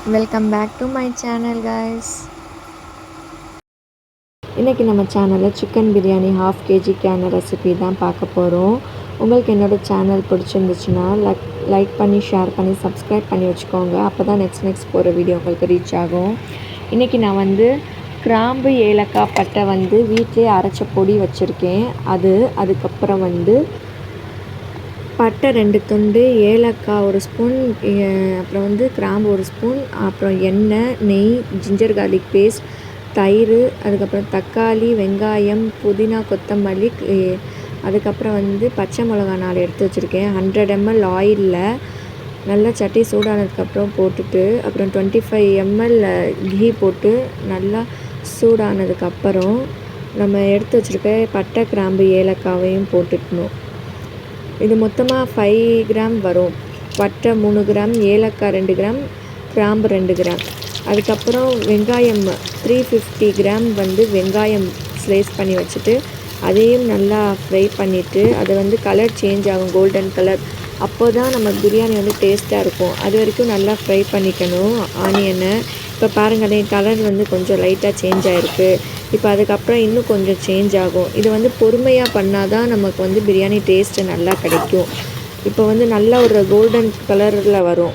Welcome back to my channel guys. இன்றைக்கி நம்ம சேனலில் சிக்கன் பிரியாணி ஹாஃப் கேஜிக்கான ரெசிபி தான் பார்க்க போகிறோம். உங்களுக்கு என்னோடய சேனல் பிடிச்சிருந்துச்சுன்னா லைக் பண்ணி ஷேர் பண்ணி சப்ஸ்கிரைப் பண்ணி வச்சுக்கோங்க. அப்போ தான் நெக்ஸ்ட் போகிற வீடியோ உங்களுக்கு ரீச் ஆகும். இன்றைக்கி நான் கிராம்பு ஏலக்காய் பட்டை வீட்டிலே அரைச்ச பொடி வச்சுருக்கேன். அதுக்கப்புறம் பட்டை 2 துண்டு, ஏலக்காய் 1 ஸ்பூன், அப்புறம் கிராம்பு 1 ஸ்பூன், அப்புறம் எண்ணெய், நெய், ஜிஞ்சர் கார்லிக் பேஸ்ட், தயிர், அதுக்கப்புறம் தக்காளி, வெங்காயம், புதினா, கொத்தமல்லி, அதுக்கப்புறம் பச்சை மிளகா 4 எடுத்து வச்சுருக்கேன். 100 ml ஆயிலில் நல்லா சட்டி சூடானதுக்கப்புறம் போட்டுட்டு, அப்புறம் 25 ml கீ போட்டு நல்லா சூடானதுக்கப்புறம் நம்ம எடுத்து வச்சுருக்க பட்டை, கிராம்பு, ஏலக்காவையும் போட்டுக்கணும். இது மொத்தமாக 5 கிராம் வரும். பட்டை 3 கிராம், ஏலக்காய் 2 கிராம், கிராம்பு 2 கிராம். அதுக்கப்புறம் வெங்காயம் 350 கிராம் வெங்காயம் ஸ்லைஸ் பண்ணி வச்சுட்டு அதையும் நல்லா ஃப்ரை பண்ணிவிட்டு அது கலர் சேஞ்ச் ஆகும், கோல்டன் கலர். அப்போ தான் நம்ம பிரியாணி டேஸ்ட்டாக இருக்கும். அது வரைக்கும் நல்லா ஃப்ரை பண்ணிக்கணும் ஆனியனை. இப்போ பாருங்களேன், கலர் கொஞ்சம் லைட்டாக சேஞ்ச் ஆகிருக்கு. இப்போ அதுக்கப்புறம் இன்னும் கொஞ்சம் சேஞ்ச் ஆகும். இது பொறுமையாக பண்ணால் தான் நமக்கு பிரியாணி டேஸ்ட்டு நல்லா கிடைக்கும். இப்போ நல்லா ஒரு கோல்டன் கலரில் வரும்.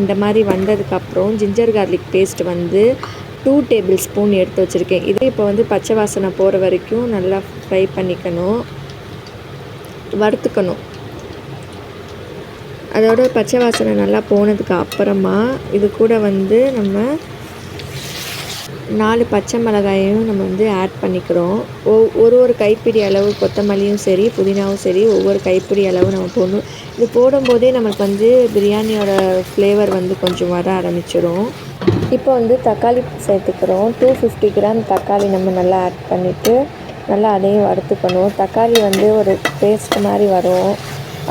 இந்த மாதிரி வந்ததுக்கப்புறம் ginger garlic paste 2 tablespoon எடுத்து வச்சுருக்கேன். இது இப்போ பச்சை வாசனை போகிற வரைக்கும் நல்லா ஃப்ரை பண்ணிக்கணும், வறுத்துக்கணும். அதோட பச்சை வாசனை நல்லா போனதுக்கு அப்புறமா இது கூட நம்ம 4 பச்சை மிளகாயும் நம்ம ஆட் பண்ணிக்கிறோம். ஒரு கைப்பிடி அளவு கொத்தமல்லியும் சரி, புதினாவும் சரி, ஒவ்வொரு கைப்பிடி அளவு நம்ம போடணும். இது போடும்போதே நமக்கு பிரியாணியோட ஃப்ளேவர் கொஞ்சம் வர ஆரம்பிச்சிடும். இப்போ தக்காளி சேர்த்துக்கிறோம். 250 கிராம் தக்காளி நம்ம நல்லா ஆட் பண்ணிவிட்டு நல்லா அதையும் வறுத்துக்கணும். தக்காளி ஒரு பேஸ்ட் மாதிரி வரும்.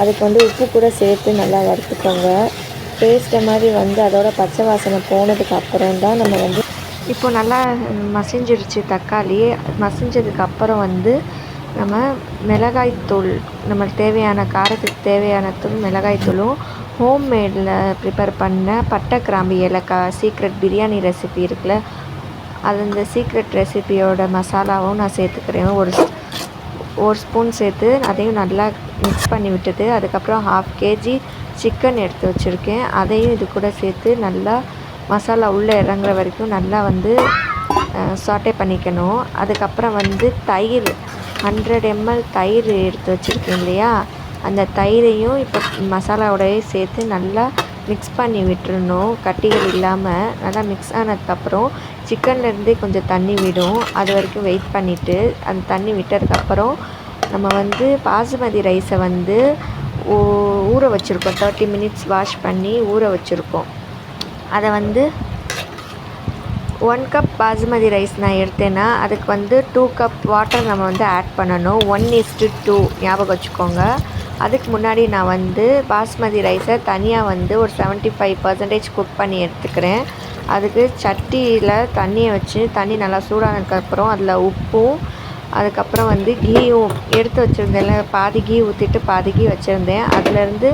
அதுக்கு உப்பு கூட சேர்த்து நல்லா வறுத்துக்கோங்க. பேஸ்ட்டை மாதிரி அதோட பச்சை வாசனை போனதுக்கு அப்புறம் தான் நம்ம இப்போ நல்லா மசிஞ்சிருச்சு தக்காளி. மசிஞ்சதுக்கப்புறம் நம்ம மிளகாய்த்தூள், நம்மளுக்கு தேவையான காரத்துக்கு தேவையான தூள் மிளகாய்த்தூளும், ஹோம்மேடில் ப்ரிப்பேர் பண்ண பட்டை, கிராம்பு, ஏலக்காய் சீக்ரெட் பிரியாணி ரெசிபி இருக்குல்ல, அந்த சீக்ரெட் ரெசிபியோட மசாலாவும் நான் சேர்த்துக்கிறேன். ஒரு ஸ்பூன் சேர்த்து அதையும் நல்லா மிக்ஸ் பண்ணி விட்டுட்டு, அதுக்கப்புறம் 1/2 kg சிக்கன் எடுத்து வச்சுருக்கேன். அதையும் இது கூட சேர்த்து நல்லா மசாலா உள்ளே இறங்குற வரைக்கும் நல்லா சாட்டே பண்ணிக்கணும். அதுக்கப்புறம் தயிர் 100 ml தயிர் எடுத்து வச்சுருக்கேன் இல்லையா, அந்த தயிரையும் இப்போ மசாலாவோடய சேர்த்து நல்லா மிக்ஸ் பண்ணி விட்டுறணும். கட்டிகள் இல்லாமல் நல்லா மிக்ஸ் ஆனதுக்கப்புறம் சிக்கன்லேருந்தே கொஞ்சம் தண்ணி விடும். அது வரைக்கும் வெயிட் பண்ணிவிட்டு அந்த தண்ணி விட்டதுக்கப்புறம் நம்ம பாசுமதி ரைஸை ஊற வச்சுருக்கோம். 30 minutes வாஷ் பண்ணி ஊற வச்சுருக்கோம். அதை 1 கப் பாசுமதி ரைஸ் நான் எடுத்தேன்னா அதுக்கு 2 கப் வாட்டர் நம்ம ஆட் பண்ணணும். 1:2 ஞாபகம் வச்சுக்கோங்க. அதுக்கு முன்னாடி நான் பாஸ்மதி ரைஸை தனியாக ஒரு 75% குக் பண்ணி எடுத்துக்கிறேன். அதுக்கு சட்டியில் தண்ணியை வச்சு தண்ணி நல்லா சூடானதுக்கப்புறம் அதில் உப்பும், அதுக்கப்புறம் கீயும் எடுத்து வச்சுருந்தேன்ல, பாதி கீ ஊற்றிட்டு பாதி கீ வச்சுருந்தேன். அதுலேருந்து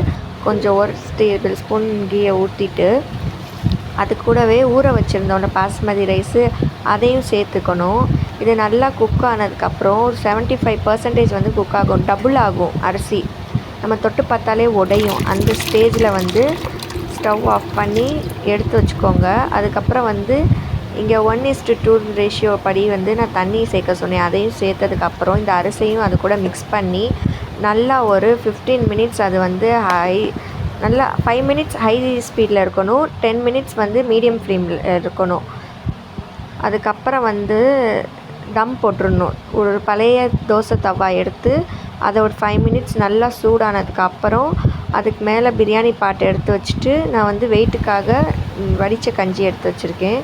கொஞ்சம் 1 டேபிள் ஸ்பூன் கீயை ஊற்றிட்டு அது கூடவே ஊற வச்சுருந்தோட பாஸ்மதி ரைஸு அதையும் சேர்த்துக்கணும். இது நல்லா குக் ஆனதுக்கப்புறம் ஒரு 75% குக் ஆகும், டபுள் ஆகும் அரிசி. நம்ம தொட்டு பார்த்தாலே உடையும். அந்த ஸ்டேஜில் ஸ்டவ் ஆஃப் பண்ணி எடுத்து வச்சுக்கோங்க. அதுக்கப்புறம் இங்கே 1:2 ரேஷியோ படி நான் தண்ணி சேர்க்க சொன்னேன். அதையும் சேர்த்ததுக்கப்புறம் இந்த அரிசியும் அது கூட மிக்ஸ் பண்ணி நல்லா ஒரு 15 minutes அது நல்லா 5 minutes ஹை ஸ்பீடில் இருக்கணும், 10 minutes மீடியம் ஃப்ளேமில் இருக்கணும். அதுக்கப்புறம் தம் போட்டுடணும். ஒரு பழைய தோசை தவா எடுத்து அதை ஒரு 5 minutes நல்லா சூடானதுக்கப்புறம் அதுக்கு மேலே பிரியாணி பாட்டு எடுத்து வச்சுட்டு நான் வெயிட்டுக்காக வடித்த கஞ்சி எடுத்து வச்சுருக்கேன்.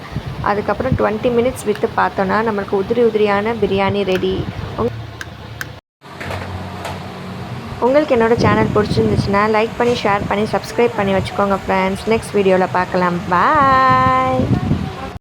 அதுக்கப்புறம் 20 minutes விட்டு பார்த்தோன்னா நம்மளுக்கு உதிரியான பிரியாணி ரெடி. உங்களுக்கு என்னோடய சேனல் பிடிச்சிருந்துச்சுன்னா லைக் பண்ணி ஷேர் பண்ணி சப்ஸ்கிரைப் பண்ணி வச்சுக்கோங்க ஃப்ரெண்ட்ஸ். நெக்ஸ்ட் வீடியோவில் பார்க்கலாம். பாய்.